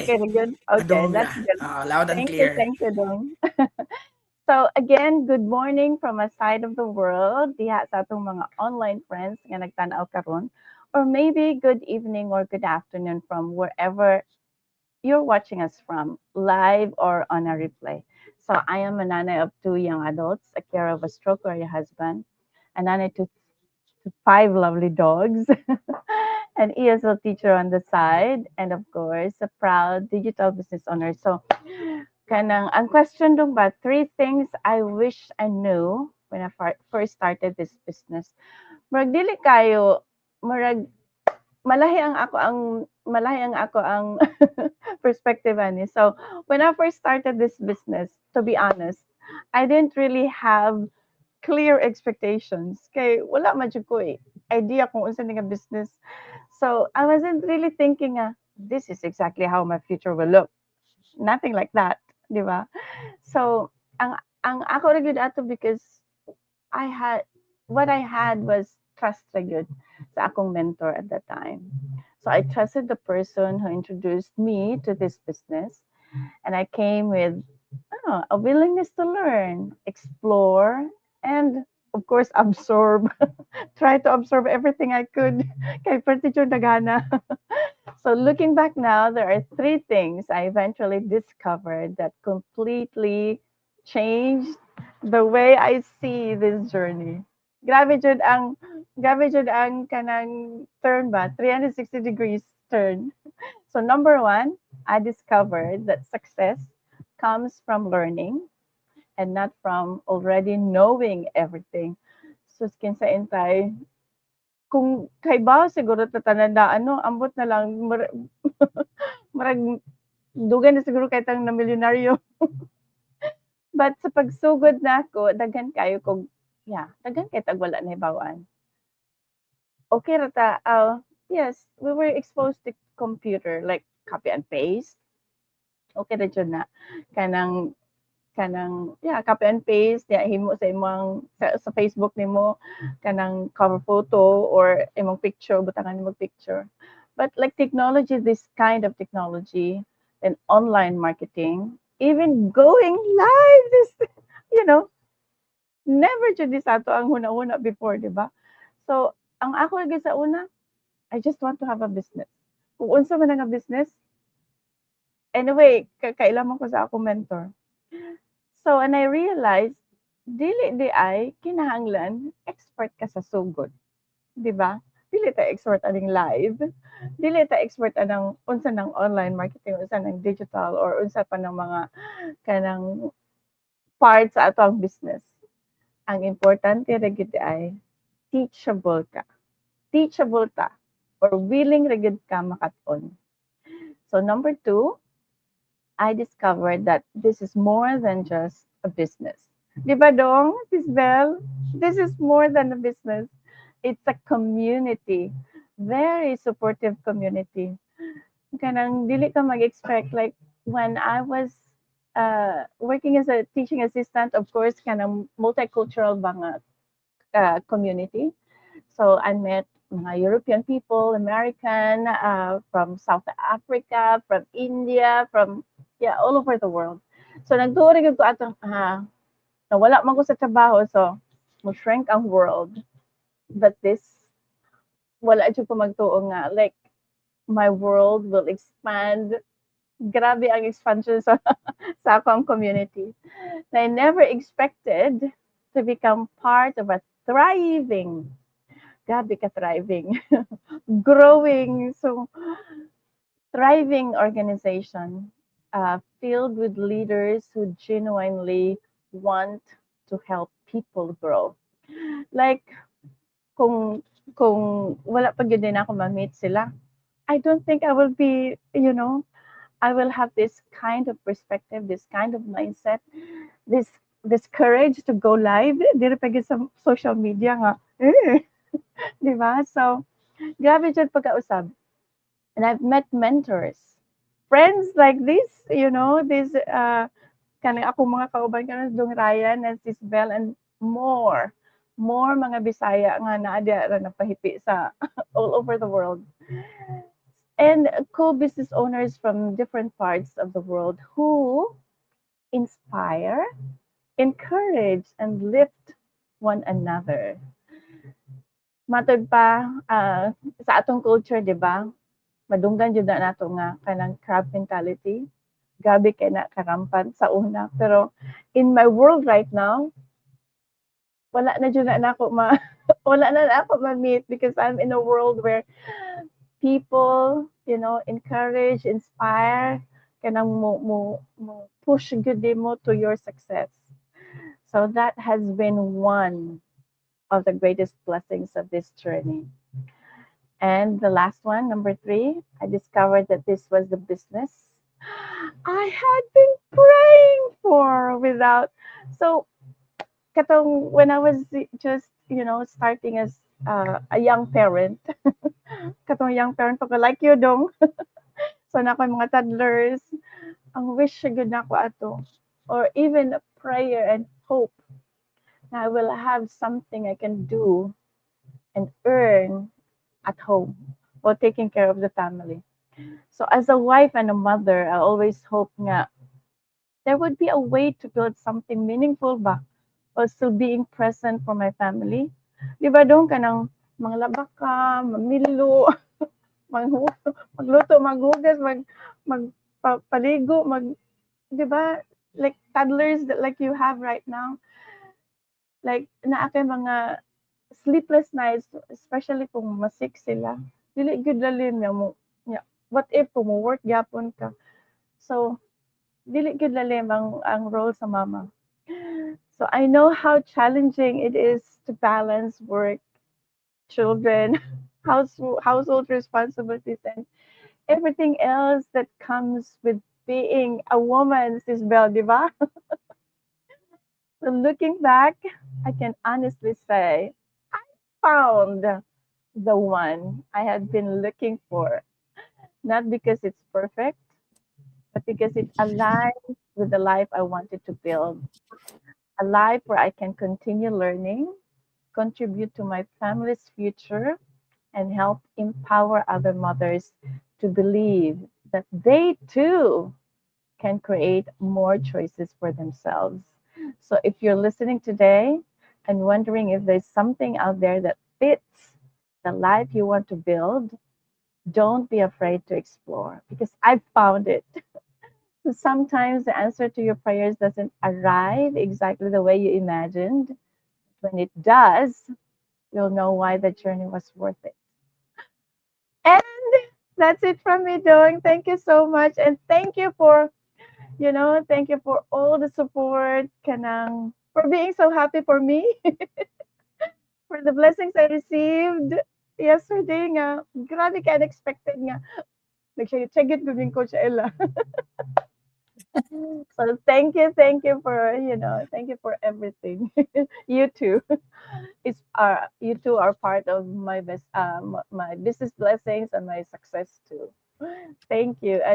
Okay na good? Okay, Adong, that's good. loud and clear. Thank you, Dong. So again, good morning from a side of the world. Diha sa atong mga online friends nga nagtanaw karon. Or maybe good evening or good afternoon from wherever you're watching us from, live or on a replay. So I am a nana of two young adults, a care of a stroke or a husband, a nana to five lovely dogs, an ESL teacher on the side, and of course, a proud digital business owner. So, ang question dong ba, three things I wish I knew when I first started this business. Murag dili kayo, murag malahi ang ako ang perspective ani. So, when I first started this business, to be honest, I didn't really have clear expectations. Kay wala man jud ko idea kung unsa ni nga business. So I wasn't really thinking, this is exactly how my future will look. Nothing like that, di ba? So ang ako ra gyud ato because I had what I had was trust ra gyud sa akong mentor at that time. So I trusted the person who introduced me to this business, and I came with a willingness to learn, explore, and of course absorb. Try to absorb everything I could. Kay pwerte jud nagana. So looking back now, there are three things I eventually discovered that completely changed the way I see this journey. Grabe jud ang kanang turn ba 360 degrees turn. So number one, I discovered that success comes from learning and not from already knowing everything. So kinsa intay kung kay ba siguro tatanandaan no ambot na lang marag dugan na siguro kay tang na milyonaryo. But sa pagsugod nako daghan kayo kog daghan kay tag wala nahibaw-an. Okay ra ta yes, we were exposed to computer like copy and paste. Okay ra jud na kanang copy and paste himo sa imong sa Facebook nimo kanang cover photo or imong picture butangan nimo picture. But like technology, this kind of technology and online marketing, even going live, this you know, never jud this ato ang huna-huna before, di ba? So, ang ako lagi sa una, I just want to have a business. Kung unsa man nga business, anyway, kailaman ko sa akong mentor. So, and I realized, dili di ay kinahanglan expert ka sa sugod, 'di ba? Dili ta expert aning live, dili ta expert anang unsa ng online marketing, unsa ng digital or unsa pa ng mga kanang parts sa atong business. Ang importante ra gyud ay teachable ka. Teachable ta or willing ra gyud ka makaton. So number two, I discovered that this is more than just a business. Di ba dong, Sis Belle? This is more than a business. It's a community. Very supportive community. Kanang dili ka mag-expect like when I was working as a teaching assistant, of course, kanang multicultural mga community. So I met mga European people, American, from South Africa, from India, from all over the world. So nagtuo ko atong nawala man ko sa trabaho, so mo shrink ang world. But this wala jud ko magtuo nga like my world will expand. Grabe ang expansion sa akong community. I never expected to become part of a thriving, grabe ka thriving, growing, so thriving organization filled with leaders who genuinely want to help people grow. Like, kung wala pa gyud din ako ma-meet sila, I don't think I will be, I will have this kind of perspective, this kind of mindset, this courage to go live. Dili pa gyud sa social media nga. Di ba? So, grabe jud pagkausab. And I've met mentors, friends like this, this kanang ako mga kauban karon dong Ryan and Sis Bell and more mga Bisaya nga naa diha ra nagpahipi sa all over the world. and co-business owners from different parts of the world who inspire, encourage, and lift one another. Matod pa, sa atong culture, di ba? Madunggan jud na nato nga kanang crab mentality. Grabe kay na karampan sa una. Pero in my world right now, wala na jud na nako wala na ako ma-meet because I'm in a world where people, encourage, inspire, kanang mo push good mo to your success. So that has been one of the greatest blessings of this journey. And the last one, number three, I discovered that this was the business I had been praying for without. So, katong when I was just, starting as a young parent, katong young parent pa ko, like you dong. So, na ko mga toddlers, ang wish good na ko ato. Or even a prayer and hope na I will have something I can do and earn at home while taking care of the family. So as a wife and a mother, I always hope nga there would be a way to build something meaningful ba while still being present for my family. Di ba doon ka ng manglaba ka, mamilo, magluto, maghugas, magpaligo, di ba? Like toddlers that like you have right now. Like naa kay mga sleepless nights, especially kung masik sila. Dili gyud lalim ya mo. Ya, what if kung mo work gyapon ka? So dili gyud lalim ang role sa mama. So I know how challenging it is to balance work, children, household responsibilities, and everything else that comes with being a woman, Sis Belle, di ba? So looking back, I can honestly say found the one I had been looking for, not because it's perfect, but because it aligns with the life I wanted to build. A life where I can continue learning, contribute to my family's future, and help empower other mothers to believe that they too can create more choices for themselves. So if you're listening today and wondering if there's something out there that fits the life you want to build, don't be afraid to explore because I've found it. So sometimes the answer to your prayers doesn't arrive exactly the way you imagined. When it does, you'll know why the journey was worth it. And that's it from me, Doing. Thank you so much. And thank you for all the support, kanang, for being so happy for me, for the blessings I received yesterday nga. Grabe ka unexpected nga. Nag-check ko din Coach Ella. So thank you for everything. You too. You two are part of my business blessings and my success too. Thank you. And